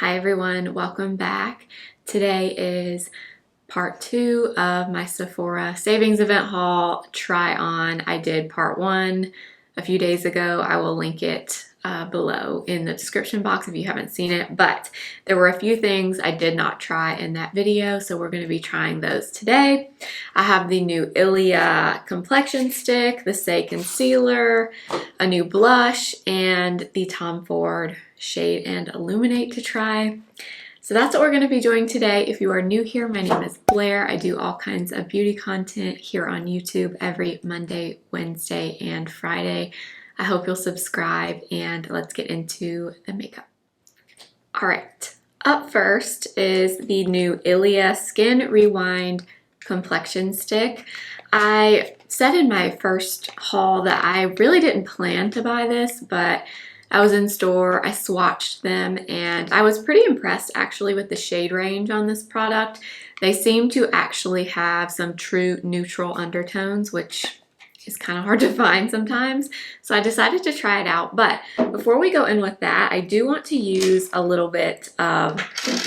Hi everyone, welcome back. Today is part 2 of my Sephora Savings Event haul try on. I did part 1 a few days ago. I will link it below in the description box if you haven't seen it, but there were a few things I did not try in that video, so we're going to be trying those today. I have the new Ilia Complexion Stick, the Saie Concealer, a new blush, and the Tom Ford Shade and Illuminate to try. So that's what we're going to be doing today. If you are new here, my name is Blair. I do all kinds of beauty content here on YouTube every Monday, Wednesday, and Friday. I hope you'll subscribe and let's get into the makeup. All right, up first is the new Ilia Skin Rewind Complexion Stick. I said in my first haul that I really didn't plan to buy this, but I was in store, I swatched them, and I was pretty impressed actually with the shade range on this product. They seem to actually have some true neutral undertones, which is kind of hard to find sometimes. So I decided to try it out. But before we go in with that, I do want to use a little bit of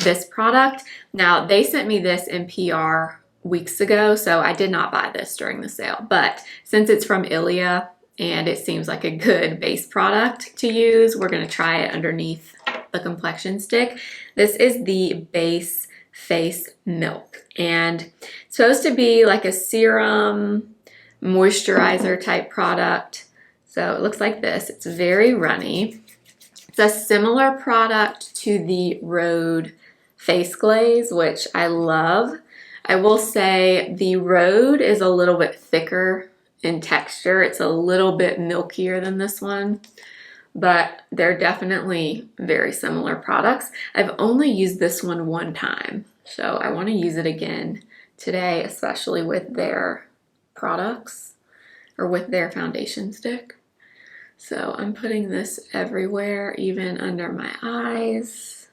this product. Now, they sent me this in PR weeks ago, so I did not buy this during the sale. But since it's from Ilia, and it seems like a good base product to use, we're going to try it underneath the complexion stick. This is the Base Face Milk, and it's supposed to be like a serum moisturizer type product. So it looks like this. It's very runny. It's a similar product to the Rhode Face Glaze, which I love. I will say the Rhode is a little bit thicker in texture. It's a little bit milkier than this one, but they're definitely very similar products. I've only used this one time, so I want to use it again today, especially with their products or with their foundation stick. So I'm putting this everywhere, even under my eyes,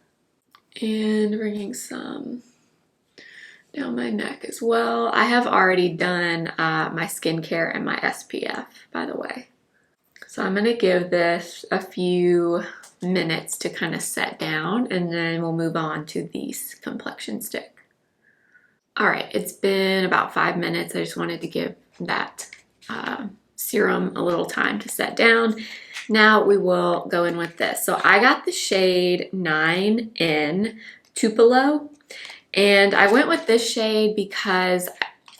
and bringing some down my neck as well. I have already done my skincare and my SPF, by the way. So I'm going to give this a few minutes to kind of set down, and then we'll move on to the complexion stick. All right, it's been about 5 minutes. I just wanted to give that serum a little time to set down. Now we will go in with this. So I got the shade 9 in Tupelo. And I went with this shade because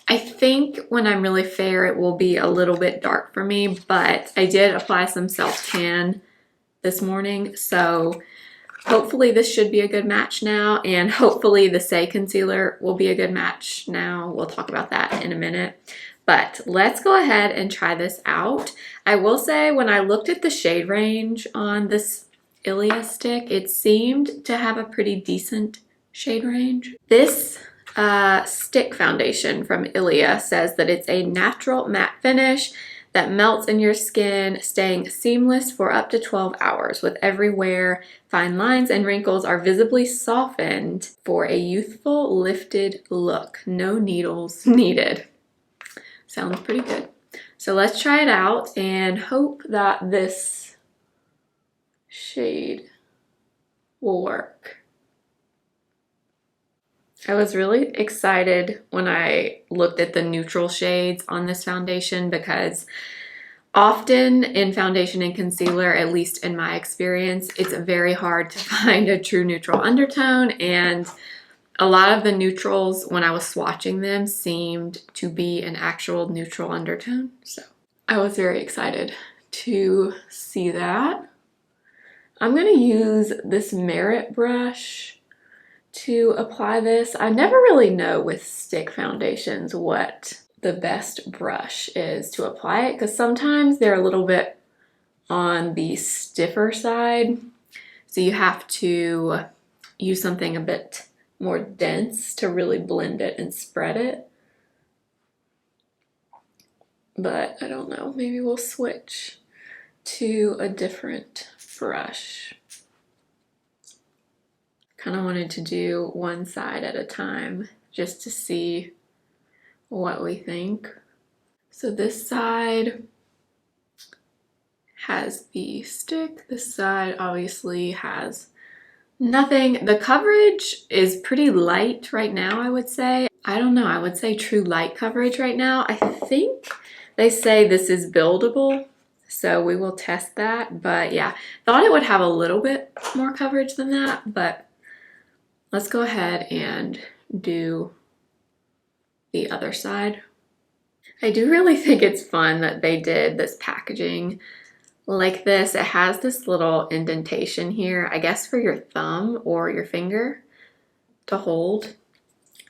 I think when I'm really fair, it will be a little bit dark for me, but I did apply some self-tan this morning, so hopefully this should be a good match now, and hopefully the Saie Concealer will be a good match now. We'll talk about that in a minute, but let's go ahead and try this out. I will say when I looked at the shade range on this Ilia stick, it seemed to have a pretty decent shade range. This stick foundation from Ilia says that it's a natural matte finish that melts in your skin, staying seamless for up to 12 hours. With every wear, fine lines and wrinkles are visibly softened for a youthful, lifted look. No needles needed. Sounds pretty good. So let's try it out and hope that this shade will work. I was really excited when I looked at the neutral shades on this foundation because often in foundation and concealer, at least in my experience, it's very hard to find a true neutral undertone, and a lot of the neutrals, when I was swatching them, seemed to be an actual neutral undertone. So I was very excited to see that. I'm going to use this Merit brush to apply this. I never really know with stick foundations what the best brush is to apply it, because sometimes they're a little bit on the stiffer side, so you have to use something a bit more dense to really blend it and spread it. But I don't know, maybe we'll switch to a different brush. Kind of wanted to do one side at a time just to see what we think. So this side has the stick. This side obviously has Nothing. The coverage is pretty light right now, I would say. I don't know, I would say true light coverage right now. I think they say this is buildable, so we will test that. But yeah, thought it would have a little bit more coverage than that, but let's go ahead and do the other side. I do really think it's fun that they did this packaging like this. It has this little indentation here, I guess for your thumb or your finger to hold.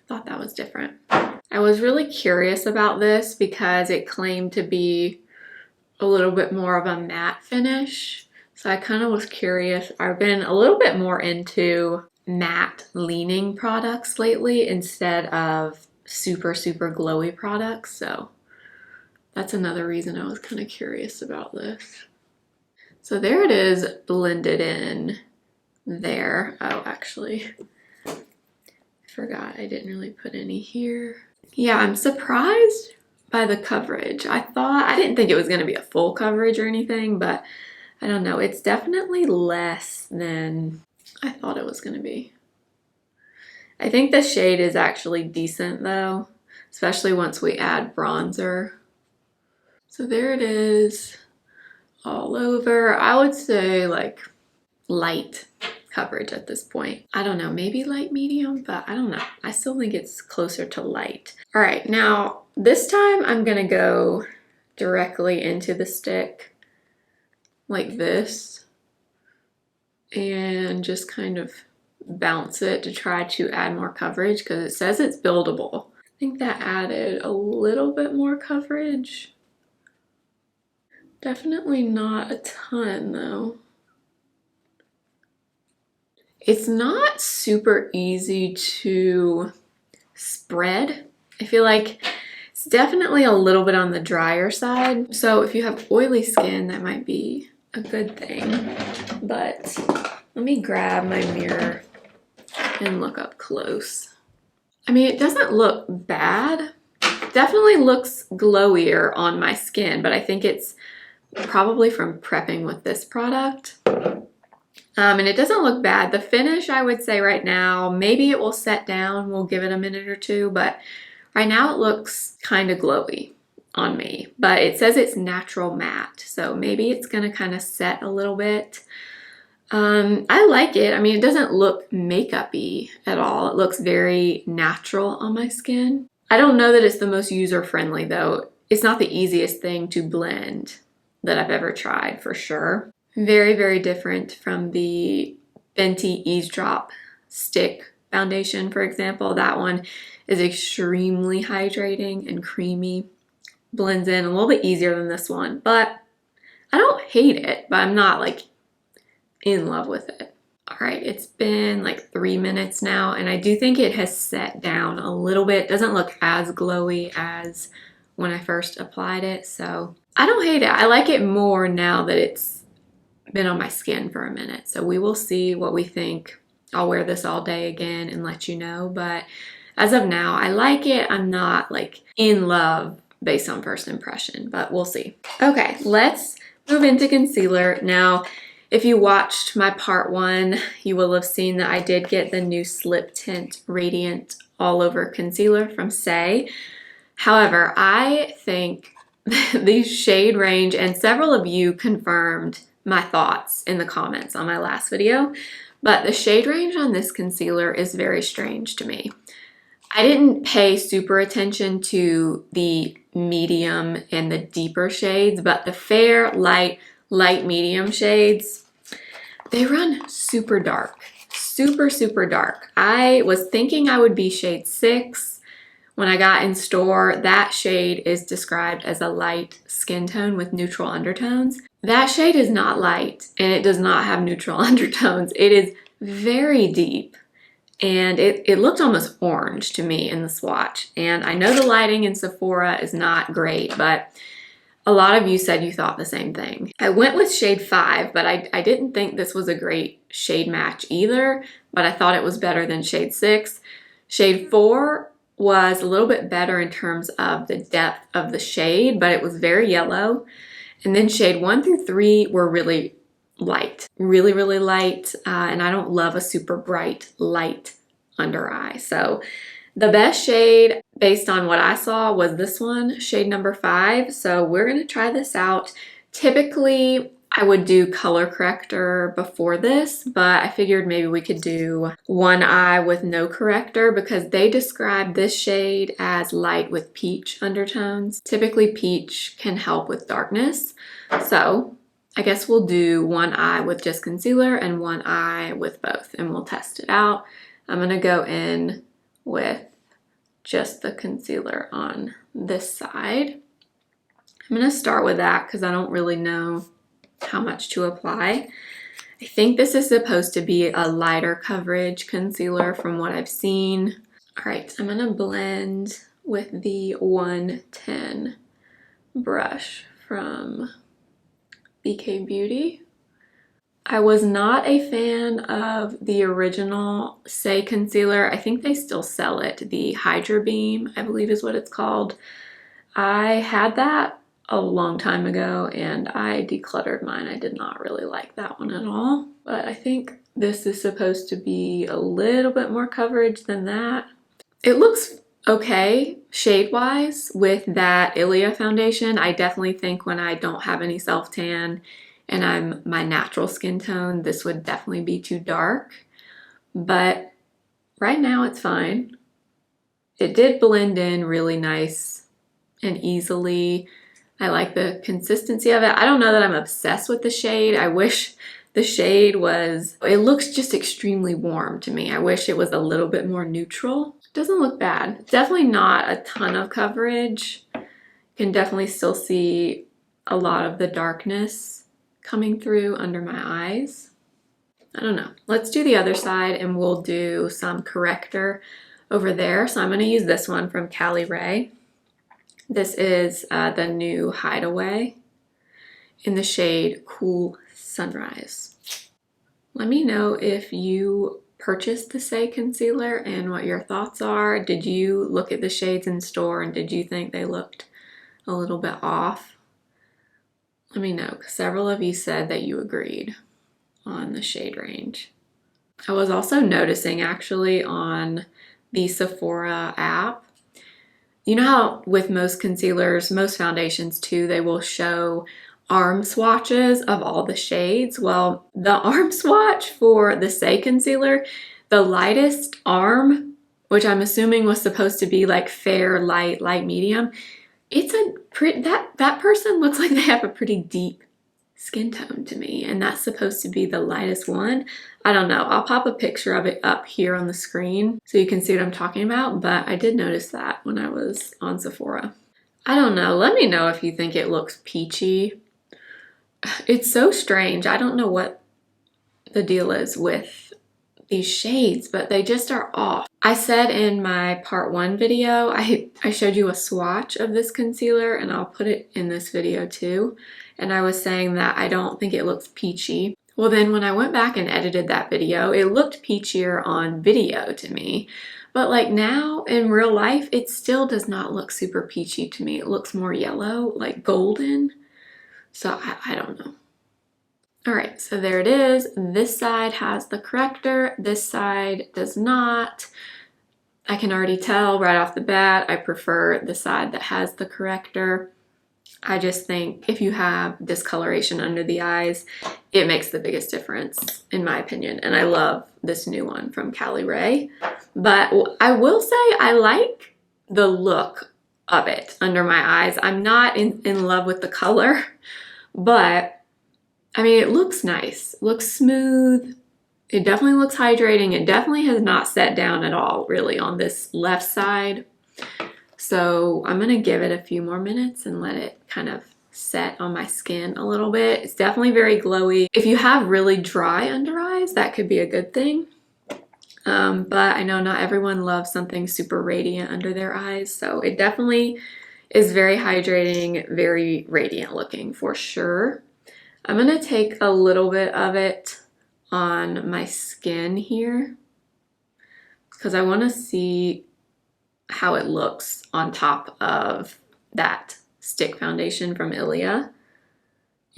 Thought that was different. I was really curious about this because it claimed to be a little bit more of a matte finish. So I kind of was curious. I've been a little bit more into matte leaning products lately instead of super glowy products. So that's another reason I was kind of curious about this. So there it is, blended in there. Oh, actually, I forgot I didn't really put any here. Yeah, I'm surprised by the coverage. I didn't think it was going to be a full coverage or anything, but I don't know. It's definitely less than I thought it was going to be. I think the shade is actually decent though, especially once we add bronzer. So there it is. All over. I would say like light coverage at this point. I don't know, maybe light medium, but I don't know. I still think it's closer to light. All right, now this time I'm gonna go directly into the stick like this and just kind of bounce it to try to add more coverage because it says it's buildable. I think that added a little bit more coverage. Definitely not a ton though. It's not super easy to spread. I feel like it's definitely a little bit on the drier side. So if you have oily skin, that might be a good thing. But let me grab my mirror and look up close. I mean, it doesn't look bad. It definitely looks glowier on my skin, but I think it's probably from prepping with this product. And it doesn't look bad. The finish, I would say right now, maybe it will set down. We'll give it a minute or two, but right now it looks kind of glowy on me. But it says it's natural matte, so maybe it's gonna kind of set a little bit. I like it. I mean, it doesn't look makeup-y at all. It looks very natural on my skin. I don't know that it's the most user-friendly though. It's not the easiest thing to blend that I've ever tried for sure. Very different from the Fenty Eavesdrop Stick foundation, for example. That one is extremely hydrating and creamy. Blends in a little bit easier than this one, but I don't hate it, but I'm not like in love with it. All right, it's been like 3 minutes now, and I do think it has set down a little bit. It doesn't look as glowy as when I first applied it, so I don't hate it. I like it more now that it's been on my skin for a minute. So we will see what we think. I'll wear this all day again and let you know. But as of now, I like it. I'm not like in love based on first impression, but we'll see. Okay, let's move into concealer. Now, if you watched my part 1, you will have seen that I did get the new Slip Tint Radiant All Over Concealer from Saie. However, I think the shade range, and several of you confirmed my thoughts in the comments on my last video, but the shade range on this concealer is very strange to me. I didn't pay super attention to the medium and the deeper shades, but the fair, light medium shades, they run super dark, super dark. I was thinking I would be shade 6. When I got in store, that shade is described as a light skin tone with neutral undertones. That shade is not light and it does not have neutral undertones. It is very deep and it looked almost orange to me in the swatch. And I know the lighting in Sephora is not great, but a lot of you said you thought the same thing. I went with shade 5, but I didn't think this was a great shade match either, but I thought it was better than shade 6. Shade 4 was a little bit better in terms of the depth of the shade, but it was very yellow. And then shade 1 through 3 were really light, really, really light. And I don't love a super bright, light under eye. So the best shade based on what I saw was this one, shade number 5. So we're gonna try this out. Typically, I would do color corrector before this, but I figured maybe we could do one eye with no corrector because they describe this shade as light with peach undertones. Typically, peach can help with darkness. So I guess we'll do one eye with just concealer and one eye with both, and we'll test it out. I'm gonna go in with just the concealer on this side. I'm gonna start with that because I don't really know how much to apply. I think this is supposed to be a lighter coverage concealer from what I've seen. All right, I'm gonna blend with the 110 brush from BK Beauty. I was not a fan of the original Saie concealer. I think they still sell it. The Hydra Beam, I believe is what it's called. I had that a long time ago and I decluttered mine. I did not really like that one at all. But I think this is supposed to be a little bit more coverage than that. It looks okay shade-wise with that Ilia foundation. I definitely think when I don't have any self-tan and I'm my natural skin tone, this would definitely be too dark. But right now it's fine. It did blend in really nice and easily. I like the consistency of it. I don't know that I'm obsessed with the shade. I wish the shade was, it looks just extremely warm to me. I wish it was a little bit more neutral. It doesn't look bad. Definitely not a ton of coverage. You can definitely still see a lot of the darkness coming through under my eyes. I don't know. Let's do the other side and we'll do some corrector over there. So I'm going to use this one from Cali Ray. This is the new Hideaway in the shade Cool Sunrise. Let me know if you purchased the Saie concealer and what your thoughts are. Did you look at the shades in store and did you think they looked a little bit off? Let me know, because several of you said that you agreed on the shade range. I was also noticing actually on the Sephora app, you know how with most concealers, most foundations too, they will show arm swatches of all the shades. Well, the arm swatch for the Saie concealer, the lightest arm, which I'm assuming was supposed to be like fair, light, light medium, it's a pretty, that person looks like they have a pretty deep skin tone to me, and that's supposed to be the lightest one. I don't know. I'll pop a picture of it up here on the screen so you can see what I'm talking about, but I did notice that when I was on Sephora. I don't know. Let me know if you think it looks peachy. It's so strange. I don't know what the deal is with these shades, but they just are off. I said in my part 1 video, I showed you a swatch of this concealer and I'll put it in this video too. And I was saying that I don't think it looks peachy. Well, then when I went back and edited that video, it looked peachier on video to me. But like now in real life, it still does not look super peachy to me. It looks more yellow, like golden. So I don't know. All right, so there it is. This side has the corrector. This side does not. I can already tell right off the bat, I prefer the side that has the corrector. I just think if you have discoloration under the eyes, it makes the biggest difference in my opinion. And I love this new one from Cali Ray. But I will say I like the look of it under my eyes. I'm not in love with the color, but I mean, it looks nice. It looks smooth. It definitely looks hydrating. It definitely has not set down at all, really, on this left side. So I'm going to give it a few more minutes and let it kind of set on my skin a little bit. It's definitely very glowy. If you have really dry under eyes, that could be a good thing. But I know not everyone loves something super radiant under their eyes. So it definitely is very hydrating, very radiant looking for sure. I'm going to take a little bit of it on my skin here because I want to see how it looks on top of that stick foundation from Ilia.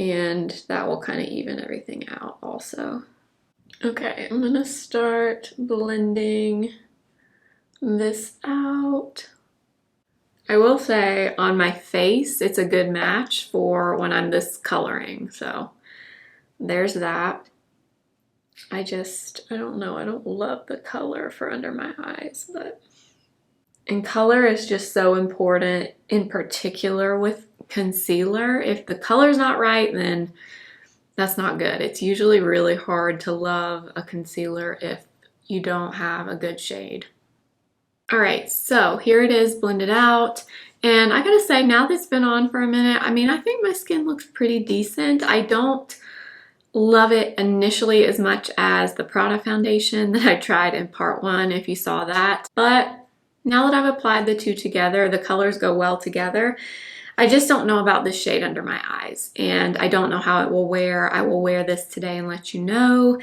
and that will kind of even everything out also. Okay, I'm gonna start blending this out. I will say on my face, it's a good match for when I'm this coloring. So there's that. I don't know, I don't love the color for under my eyes, and color is just so important, in particular with concealer. If the color's not right, then that's not good. It's usually really hard to love a concealer if you don't have a good shade. All right, so here it is blended out. And I gotta say, now that it's been on for a minute, I mean, I think my skin looks pretty decent. I don't love it initially as much as the Prada foundation that I tried in part 1, if you saw that. But now that I've applied the two together, the colors go well together. I just don't know about this shade under my eyes, and I don't know how it will wear. I will wear this today and let you know.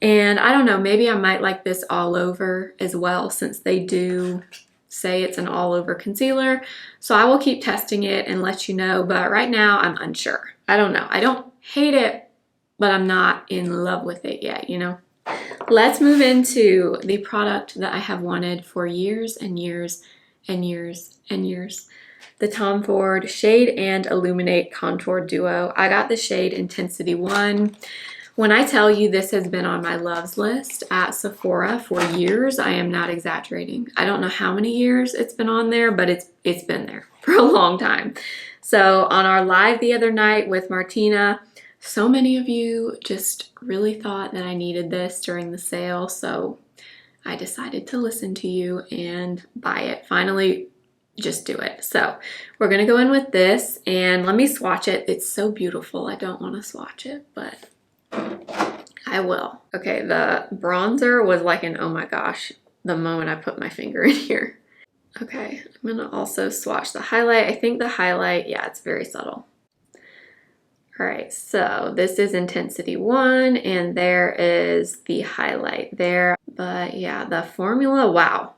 And I don't know, maybe I might like this all over as well, since they do say it's an all over concealer. So I will keep testing it and let you know, but right now I'm unsure. I don't know. I don't hate it, but I'm not in love with it yet, you know? Let's move into the product that I have wanted for years and years and years and years. The Tom Ford Shade and Illuminate Contour Duo. I got the shade Intensity 1. When I tell you this has been on my loves list at Sephora for years, I am not exaggerating. I don't know how many years it's been on there, but it's been there for a long time. So on our live the other night with Martina, so many of you just really thought that I needed this during the sale, so I decided to listen to you and buy it. Finally, just do it. So we're gonna go in with this, and let me swatch it. It's so beautiful. I don't want to swatch it, but I will. Okay, the bronzer was like an oh my gosh the moment I put my finger in here. Okay, I'm gonna also swatch the highlight. I think the highlight, yeah, it's very subtle. All right, so this is Intensity 1, and there is the highlight there. But yeah, the formula, wow.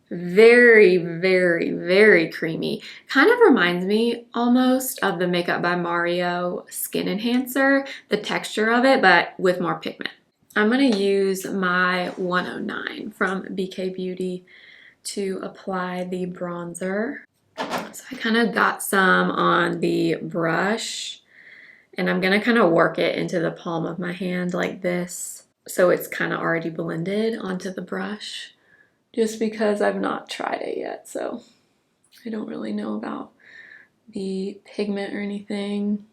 Very, very, very creamy. Kind of reminds me almost of the Makeup by Mario Skin Enhancer, the texture of it, but with more pigment. I'm gonna use my 109 from BK Beauty to apply the bronzer. So I kind of got some on the brush, and I'm gonna kind of work it into the palm of my hand like this, so it's kind of already blended onto the brush. Just because I've not tried it yet, so I don't really know about the pigment or anything.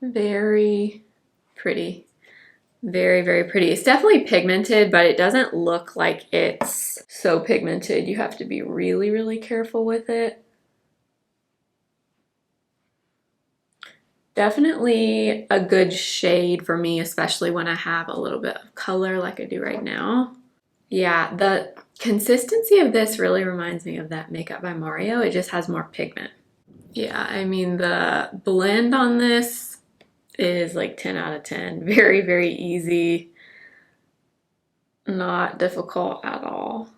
Very pretty. Very, very pretty. It's definitely pigmented, but it doesn't look like it's so pigmented. You have to be really, really careful with it. Definitely a good shade for me, especially when I have a little bit of color like I do right now. Yeah, the consistency of this really reminds me of that Makeup by Mario. It just has more pigment. Yeah, I mean, the blend on this is like 10 out of 10. Very, very easy. Not difficult at all.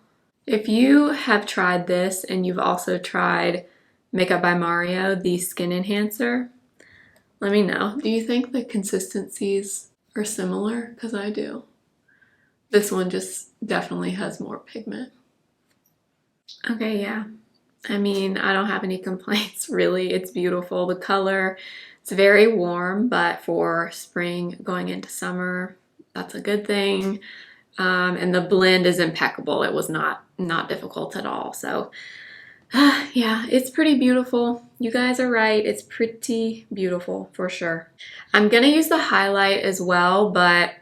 If you have tried this and you've also tried Makeup by Mario, the Skin Enhancer, let me know. Do you think the consistencies are similar? Because I do. This one just definitely has more pigment. Okay, yeah. I mean, I don't have any complaints, really. It's beautiful. The color, it's very warm, but for spring going into summer, that's a good thing. And the blend is impeccable. It was not difficult at all. So yeah, it's pretty beautiful. You guys are right. It's pretty beautiful for sure. I'm gonna use the highlight as well, but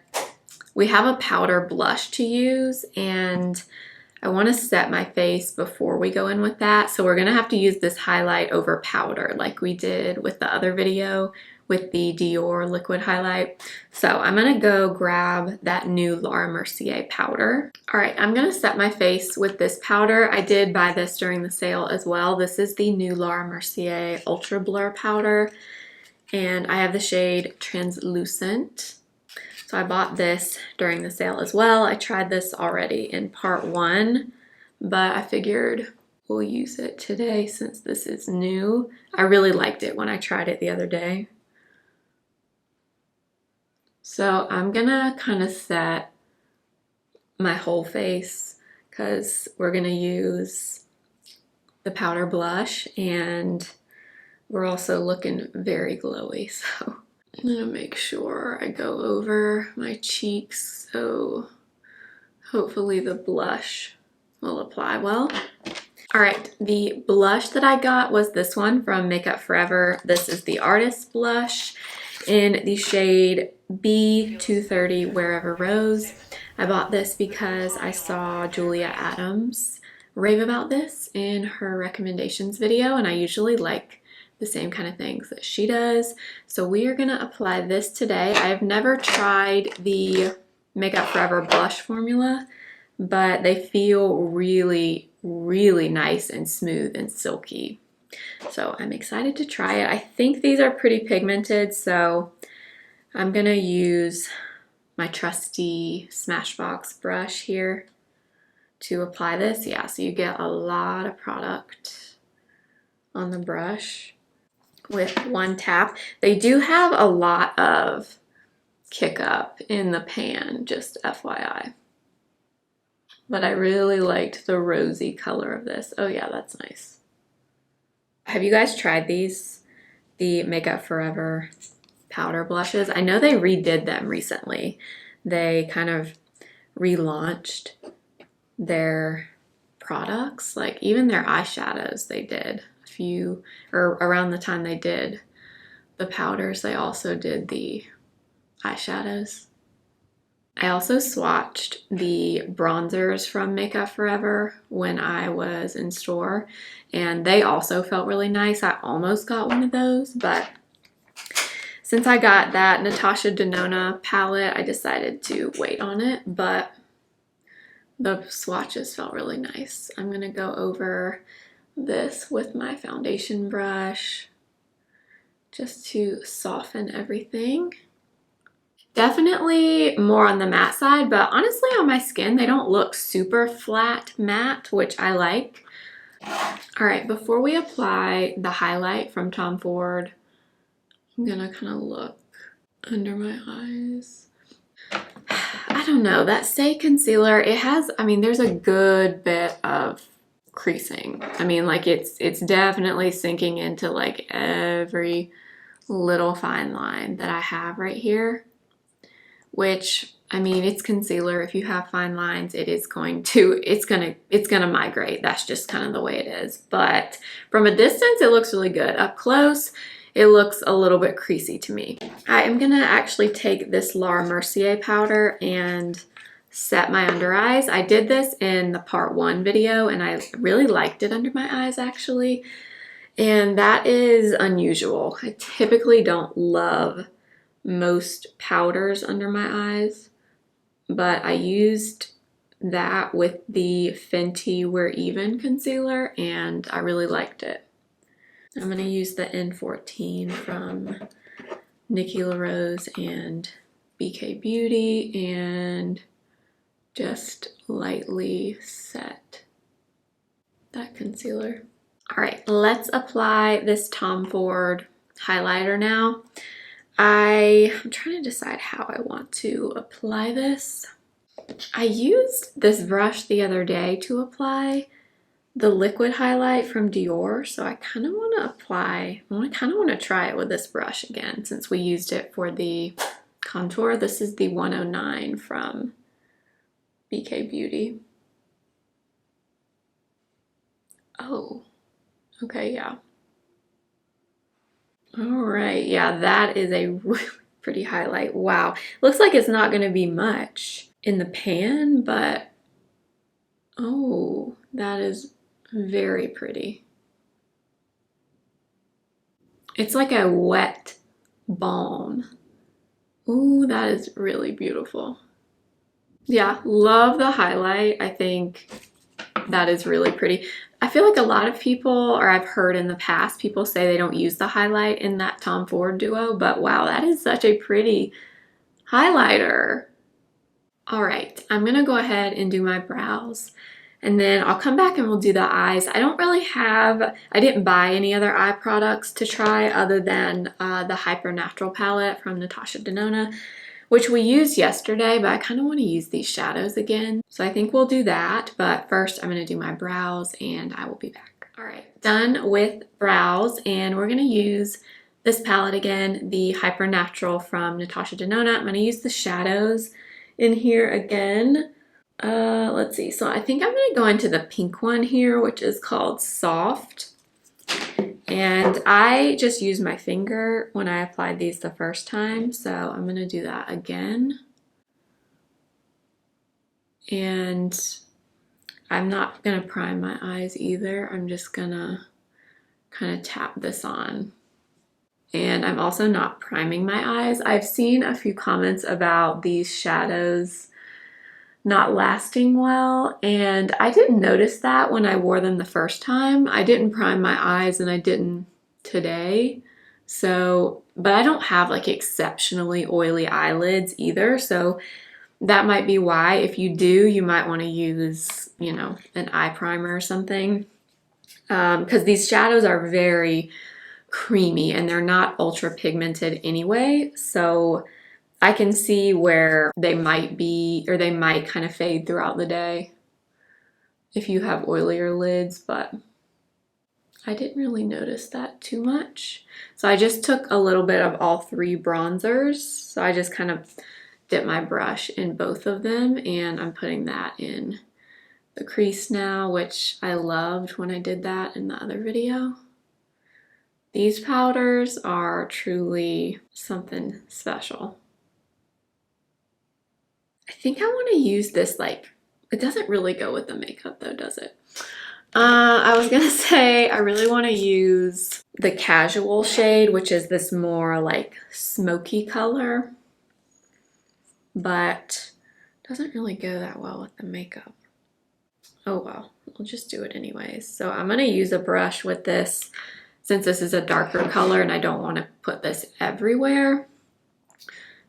we have a powder blush to use, and I want to set my face before we go in with that. So we're gonna have to use this highlight over powder like we did with the other video with the Dior liquid highlight. So I'm gonna go grab that new Laura Mercier powder. All right, I'm gonna set my face with this powder. I did buy this during the sale as well. This is the new Laura Mercier Ultra Blur powder, and I have the shade Translucent. So I bought this during the sale as well. I tried this already in part 1, but I figured we'll use it today since this is new. I really liked it when I tried it the other day. So I'm gonna kind of set my whole face because we're gonna use the powder blush and we're also looking very glowy. So I'm gonna make sure I go over my cheeks so hopefully the blush will apply well. All right, the blush that I got was this one from Makeup Forever. This is the Artist Blush in the shade B230 Wherever Rose. I bought this because I saw Julia Adams rave about this in her recommendations video, and I usually like the same kind of things that she does. So we are gonna apply this today. I've never tried the Makeup Forever blush formula, but they feel really, really nice and smooth and silky. So I'm excited to try it. I think these are pretty pigmented, so I'm gonna use my trusty Smashbox brush here to apply this. Yeah, so you get a lot of product on the brush with one tap. They do have a lot of kick up in the pan, just FYI. But I really liked the rosy color of this. Oh yeah, that's nice. Have you guys tried these? The Makeup Forever powder blushes? I know they redid them recently. They kind of relaunched their products, like even their eyeshadows they did a few, or around the time they did the powders, they also did the eyeshadows. I also swatched the bronzers from Makeup Forever when I was in store, and they also felt really nice. I almost got one of those, but since I got that Natasha Denona palette, I decided to wait on it, but the swatches felt really nice. I'm gonna go over this with my foundation brush just to soften everything. Definitely more on the matte side, but honestly on my skin, they don't look super flat matte, which I like. All right, before we apply the highlight from Tom Ford, I'm gonna kind of look under my eyes. I don't know, that Saie concealer, it has, I mean, there's a good bit of creasing. I mean, like it's definitely sinking into like every little fine line that I have right here. Which, I mean, it's concealer. If you have fine lines, it's gonna migrate. That's just kind of the way it is. But from a distance, it looks really good. Up close, it looks a little bit creasy to me. I am gonna actually take this Laura Mercier powder and set my under eyes. I did this in the part 1 video and I really liked it under my eyes actually. And that is unusual. I typically don't love most powders under my eyes, but I used that with the Fenty We're Even concealer and I really liked it. I'm going to use the N14 from Nikki LaRose and BK Beauty and just lightly set that concealer. All right, let's apply this Tom Ford highlighter now. I'm trying to decide how I want to apply this. I used this brush the other day to apply the liquid highlight from Dior, so I kind of want to apply, I kind of want to try it with this brush again since we used it for the contour. This is the 109 from BK Beauty. Oh, okay, yeah. All right, yeah, that is a really pretty highlight. Wow, looks like it's not going to be much in the pan, but oh, that is very pretty. It's like a wet balm. Ooh, that is really beautiful. Yeah, love the highlight. I think that is really pretty. I feel like a lot of people, or I've heard in the past, people say they don't use the highlight in that Tom Ford duo, but wow, that is such a pretty highlighter. All right, I'm gonna go ahead and do my brows. And then I'll come back and we'll do the eyes. I didn't buy any other eye products to try other than the Hyper Natural palette from Natasha Denona, which we used yesterday, but I kind of want to use these shadows again. So I think we'll do that, but first I'm going to do my brows and I will be back. All right, done with brows, and we're going to use this palette again, the Hyper Natural from Natasha Denona. I'm going to use the shadows in here again. Let's see. So I think I'm going to go into the pink one here, which is called Soft. And I just used my finger when I applied these the first time, so I'm going to do that again. And I'm not going to prime my eyes either. I'm just going to kind of tap this on. And I'm also not priming my eyes. I've seen a few comments about these shadows not lasting well, and I didn't notice that when I wore them the first time. I didn't prime my eyes and I didn't today. So, but I don't have like exceptionally oily eyelids either, so that might be why. If you do, you might want to use, you know, an eye primer or something, because these shadows are very creamy and they're not ultra pigmented anyway, so I can see where they might be, or they might kind of fade throughout the day if you have oilier lids, but I didn't really notice that too much. So I just took a little bit of all three bronzers. So I just kind of dipped my brush in both of them, and I'm putting that in the crease now, which I loved when I did that in the other video. These powders are truly something special. I think I want to use this, like, it doesn't really go with the makeup though, does it? I was gonna say I really want to use the Casual shade, which is this more like smoky color, but doesn't really go that well with the makeup. Oh well, I'll just do it anyways. So I'm gonna use a brush with this since this is a darker color and I don't want to put this everywhere.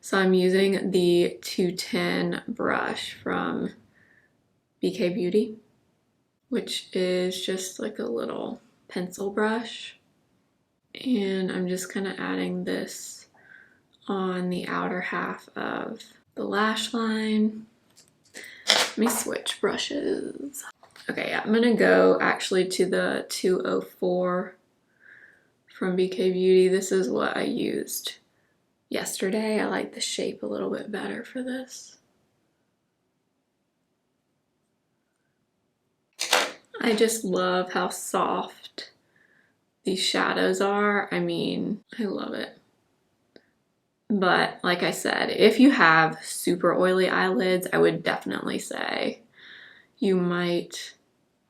So I'm using the 210 brush from BK Beauty, which is just like a little pencil brush. And I'm just kind of adding this on the outer half of the lash line. Let me switch brushes. Okay, yeah, I'm gonna go actually to the 204 from BK Beauty. This is what I used yesterday. I like the shape a little bit better for this. I just love how soft these shadows are. I mean, I love it. But like I said, if you have super oily eyelids, I would definitely say you might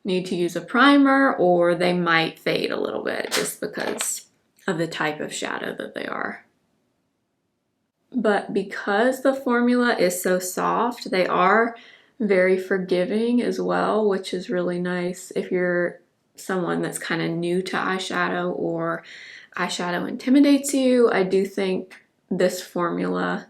need to use a primer, or they might fade a little bit just because of the type of shadow that they are. But because the formula is so soft, they are very forgiving as well, which is really nice if you're someone that's kind of new to eyeshadow or eyeshadow intimidates you. I do think this formula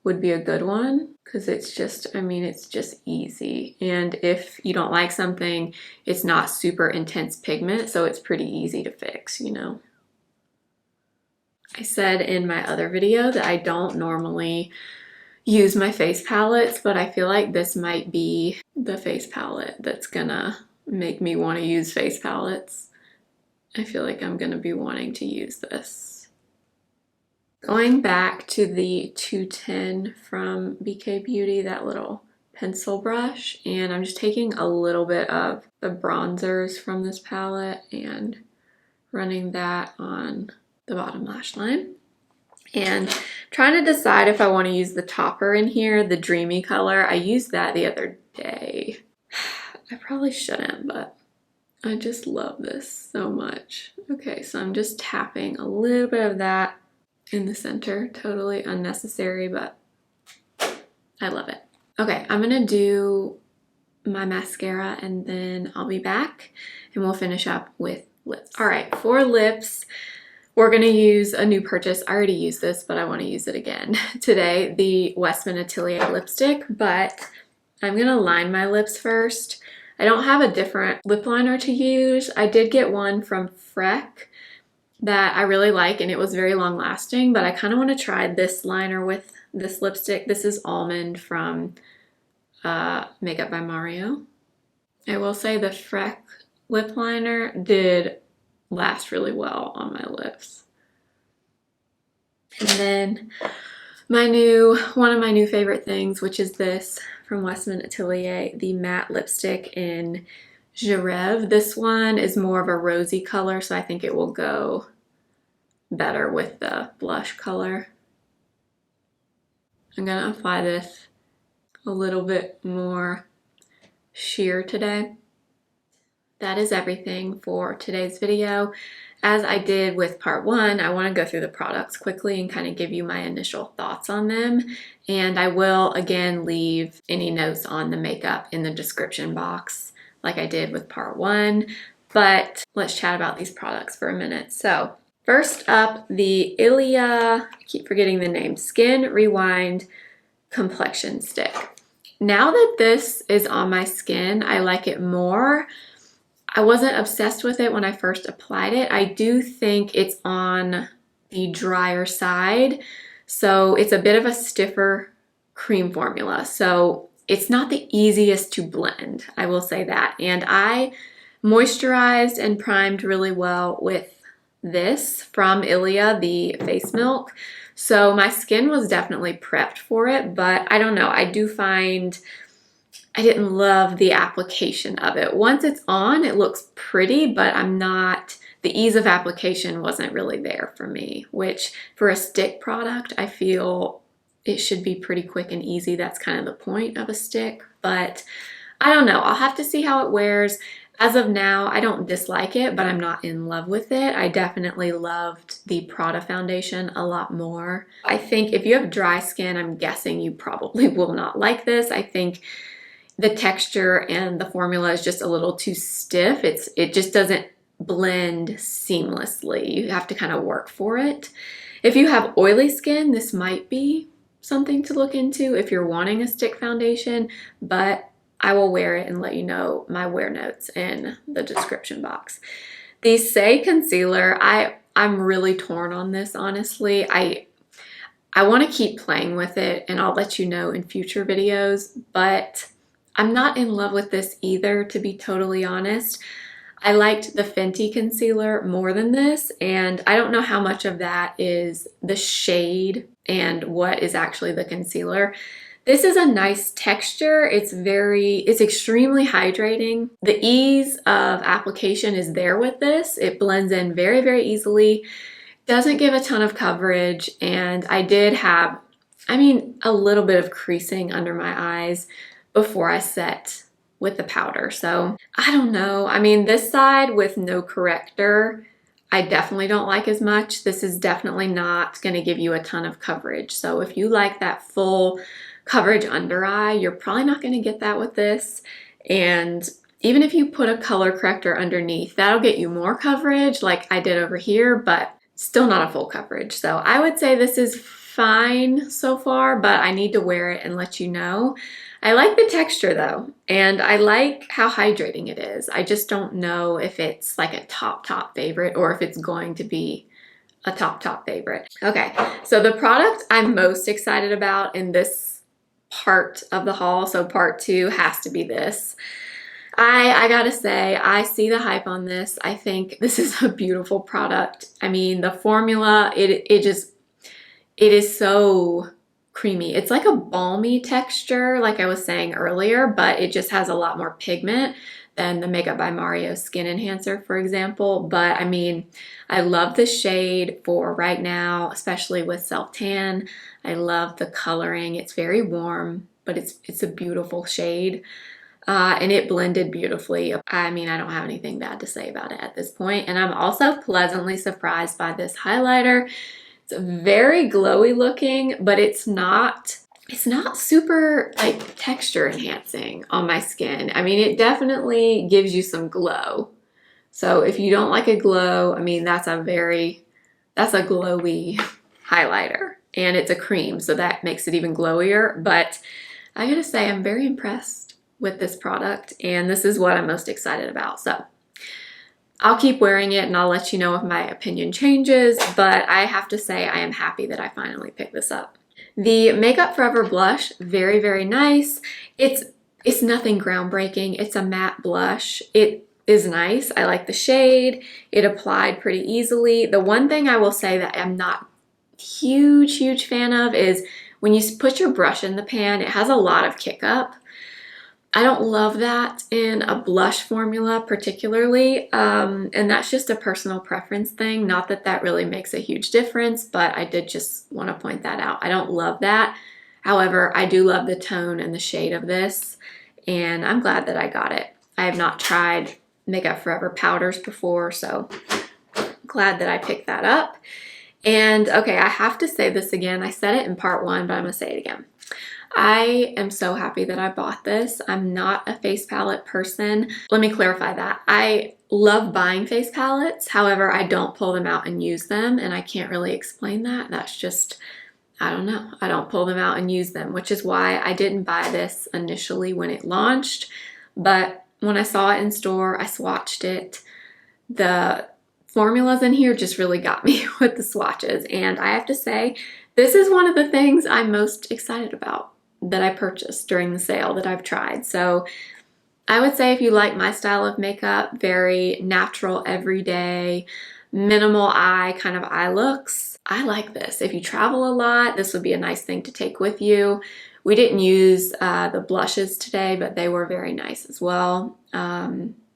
would be a good one because it's just, I mean, it's just easy. And if you don't like something, it's not super intense pigment, so it's pretty easy to fix, you know. I said in my other video that I don't normally use my face palettes, but I feel like this might be the face palette that's gonna make me want to use face palettes. I feel like I'm gonna be wanting to use this. Going back to the 210 from BK Beauty, that little pencil brush, and I'm just taking a little bit of the bronzers from this palette and running that on the bottom lash line. And trying to decide if I want to use the topper in here, the dreamy color. I used that the other day. I probably shouldn't, but I just love this so much. Okay, so I'm just tapping a little bit of that in the center. Totally unnecessary, but I love it. Okay, I'm gonna do my mascara and then I'll be back and we'll finish up with lips. All right, for lips, we're gonna use a new purchase. I already used this, but I wanna use it again today, the Westman Atelier lipstick, but I'm gonna line my lips first. I don't have a different lip liner to use. I did get one from Freck that I really like, and it was very long lasting, but I kind of want to try this liner with this lipstick. This is Almond from Makeup by Mario. I will say the Freck lip liner did last really well on my lips. And then one of my new favorite things, which is this from Westman Atelier, the matte lipstick in Jereve. This one is more of a rosy color, so I think it will go better with the blush color. I'm gonna apply this a little bit more sheer today. That is everything for today's video. As I did with part 1, I want to go through the products quickly and kind of give you my initial thoughts on them. And I will again leave any notes on the makeup in the description box like I did with part 1. But let's chat about these products for a minute. So first up, the Ilia, I keep forgetting the name, Skin Rewind Complexion Stick. Now that this is on my skin, I like it more. I wasn't obsessed with it when I first applied it. I do think it's on the drier side, so it's a bit of a stiffer cream formula. So it's not the easiest to blend, I will say that. And I moisturized and primed really well with this from Ilia, the face milk. So my skin was definitely prepped for it, but I don't know. I do find I didn't love the application of it. Once it's on, it looks pretty, but the ease of application wasn't really there for me, which for a stick product, I feel it should be pretty quick and easy. That's kind of the point of a stick, but I don't know. I'll have to see how it wears. As of now, I don't dislike it, but I'm not in love with it. I definitely loved the Prada foundation a lot more. I think if you have dry skin, I'm guessing you probably will not like this. I think the texture and the formula is just a little too stiff. It just doesn't blend seamlessly. You have to kind of work for it. If you have oily skin, this might be something to look into if you're wanting a stick foundation, but I will wear it and let you know my wear notes in the description box. The Saie Concealer, I'm really torn on this, honestly. I want to keep playing with it, and I'll let you know in future videos, but I'm not in love with this either, to be totally honest. I liked the Fenty concealer more than this, and I don't know how much of that is the shade and what is actually the concealer. This is a nice texture. It's extremely hydrating. The ease of application is there with this. It blends in very, very easily. Doesn't give a ton of coverage, and I did have, a little bit of creasing under my eyes before I set with the powder. So I don't know. This side with no corrector, I definitely don't like as much. This is definitely not going to give you a ton of coverage. So if you like that full coverage under eye, you're probably not going to get that with this. And even if you put a color corrector underneath, that'll get you more coverage like I did over here, but still not a full coverage. So I would say this is fine so far, but I need to wear it and let you know. I like the texture though, and I like how hydrating it is. I just don't know if it's like a top favorite or if it's going to be a top favorite. Okay, so the product I'm most excited about in this part of the haul, so part 2, has to be this. I gotta say, I see the hype on this. I think this is a beautiful product. The formula, it is so creamy. It's like a balmy texture, like I was saying earlier, but it just has a lot more pigment than the Makeup by Mario Skin Enhancer, for example. But I love the shade for right now, especially with self tan. I love the coloring. It's very warm, but it's a beautiful shade. And it blended beautifully. I don't have anything bad to say about it at this point. And I'm also pleasantly surprised by this highlighter. It's very glowy looking, but it's not super like texture enhancing on my skin. It definitely gives you some glow. So if you don't like a glow, that's a glowy highlighter, and it's a cream, so that makes it even glowier. But I gotta say, I'm very impressed with this product, and this is what I'm most excited about. So I'll keep wearing it and I'll let you know if my opinion changes, but I have to say I am happy that I finally picked this up. The Makeup Forever blush, very, very nice. It's nothing groundbreaking. It's a matte blush. It is nice. I like the shade. It applied pretty easily. The one thing I will say that I'm not huge fan of is when you put your brush in the pan, it has a lot of kick up. I don't love that in a blush formula particularly, and that's just a personal preference thing. Not that that really makes a huge difference, but I did just want to point that out. I don't love that. However, I do love the tone and the shade of this, and I'm glad that I got it. I have not tried Makeup Forever powders before, so glad that I picked that up. And okay, I have to say this again. I said it in part one, but I'm going to say it again. I am so happy that I bought this. I'm not a face palette person. Let me clarify that. I love buying face palettes. However, I don't pull them out and use them, and I can't really explain that. That's just, I don't know. I don't pull them out and use them, which is why I didn't buy this initially when it launched. But when I saw it in store, I swatched it. The formulas in here just really got me with the swatches, and I have to say, this is one of the things I'm most excited about that I purchased during the sale that I've tried. So I would say if you like my style of makeup, very natural, everyday, minimal eye kind of eye looks, I like this. If you travel a lot, this would be a nice thing to take with you. We didn't use the blushes today, but they were very nice as well.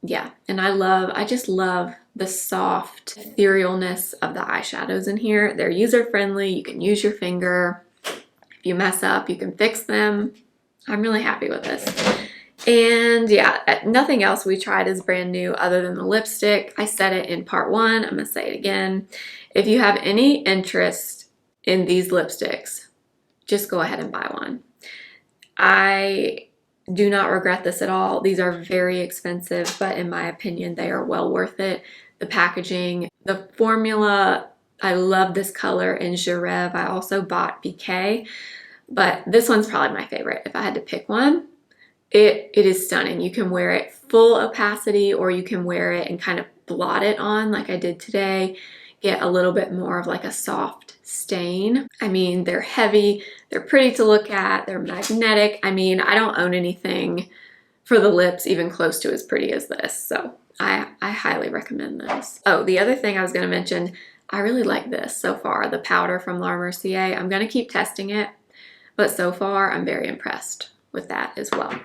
Yeah, and I just love the soft etherealness of the eyeshadows in here. They're user-friendly. You can use your finger. If you mess up, you can fix them. I'm really happy with this. And yeah, nothing else we tried is brand new other than the lipstick. I said it in part one. I'm going to say it again. If you have any interest in these lipsticks, just go ahead and buy one. I do not regret this at all. These are very expensive, but in my opinion, they are well worth it. The packaging, the formula, I love this color in Girev. I also bought BK, but this one's probably my favorite. If I had to pick one, it is stunning. You can wear it full opacity, or you can wear it and kind of blot it on like I did today. Get a little bit more of like a soft stain. I mean, they're heavy, they're pretty to look at, they're magnetic. I mean, I don't own anything for the lips even close to as pretty as this, so I highly recommend this. Oh, the other thing I was going to mention, I really like this so far, the powder from Laura Mercier. I'm going to keep testing it, but so far I'm very impressed with that as well.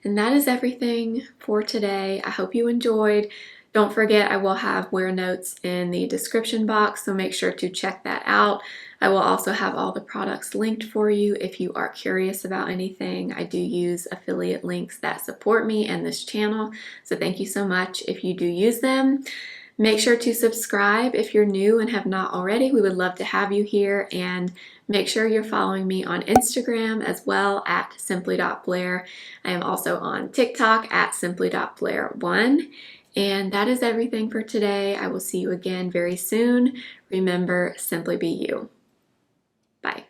And that is everything for today. I hope you enjoyed. Don't forget, I will have wear notes in the description box, so make sure to check that out. I will also have all the products linked for you if you are curious about anything. I do use affiliate links that support me and this channel, so thank you so much if you do use them. Make sure to subscribe if you're new and have not already. We would love to have you here, and make sure you're following me on Instagram as well at simply.blair. I am also on TikTok at simply.blair1. And that is everything for today. I will see you again very soon. Remember, simply be you. Bye.